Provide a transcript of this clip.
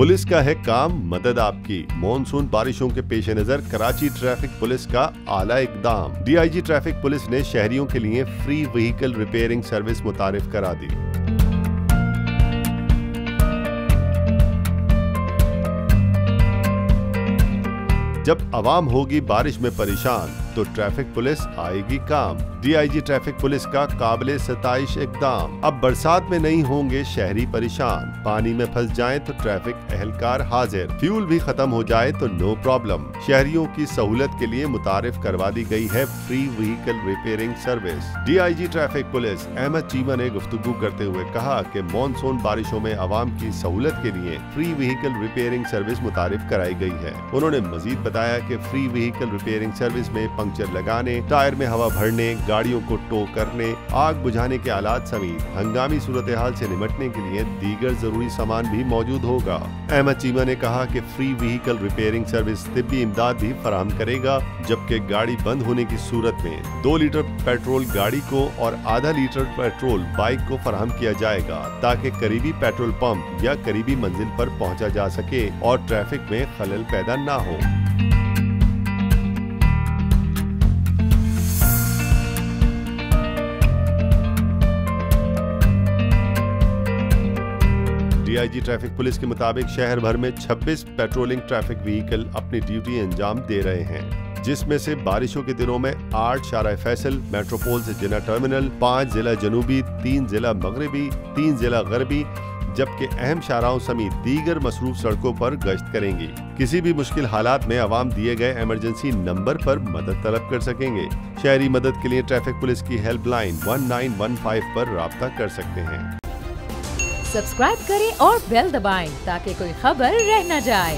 Police का है काम, मदद आपकी। मॉनसून बारिशों के पेश नजर कराची ट्रैफिक पुलिस का आला इकदाम। DIG ट्रैफिक पुलिस ने शहरियों के लिए फ्री व्हीकल रिपेयरिंग सर्विस मुतारिफ करा दी। जब आवाम होगी बारिश में परेशान तो ट्रैफिक पुलिस आएगी काम। DIG ट्रैफिक पुलिस का काबिले सताइश इकदाम। अब बरसात में नहीं होंगे शहरी परेशान। पानी में फंस जाएं तो ट्रैफिक अहलकार हाजिर। फ्यूल भी खत्म हो जाए तो नो प्रॉब्लम। शहरियों की सहूलत के लिए मुतारिफ करवा दी गई है free vehicle repairing service. DIG traffic police Ahmad Cheema ने गुफ्तगू करते हुए कहा कि मॉनसून बारिशों में आवाम की सहूलत के लिए फ्री व्हीकल रिपेयरिंग सर्विस मुतारिफ कराई गई है। उन्होंने मजीद बताया कि फ्री व्हीकल रिपेयरिंग सर्विस में पंक्चर लगाने, टायर में हवा भरने, गाड़ियों को टो करने, आग बुझाने के आलात समेत हंगामी सूरत हाल से निपटने के लिए दीगर जरूरी सामान भी मौजूद होगा। अहमद चीमा ने कहा कि फ्री व्हीकल रिपेयरिंग सर्विस तिब्बी इमदाद भी फराहम करेगा, जबकि गाड़ी बंद होने की सूरत में 2 लीटर पेट्रोल गाड़ी को और आधा लीटर पेट्रोल बाइक को फराहम किया जाएगा, ताकि करीबी पेट्रोल पंप या करीबी मंजिल पर पहुंचा जा सके और ट्रैफिक में खलल पैदा ना हो। DIG ट्रैफिक पुलिस के मुताबिक शहर भर में 26 पेट्रोलिंग ट्रैफिक व्हीकल अपनी ड्यूटी अंजाम दे रहे हैं, जिसमें से बारिशों के दिनों में 8 शारा फैसल, मेट्रोपोल से जिला टर्मिनल, 5 जिला जनूबी, 3 जिला मगरबी, 3 जिला गरबी, जबकि अहम शाहराओं समेत दीगर मसरूफ सड़कों पर गश्त करेंगी। किसी भी मुश्किल हालात में आवाम दिए गए इमरजेंसी नंबर पर मदद तलब कर सकेंगे। शहरी मदद के लिए ट्रैफिक पुलिस की हेल्पलाइन 1915 पर राब्ता कर सकते हैं। सब्सक्राइब करें और बेल दबाएं ताकि कोई खबर रह न जाए।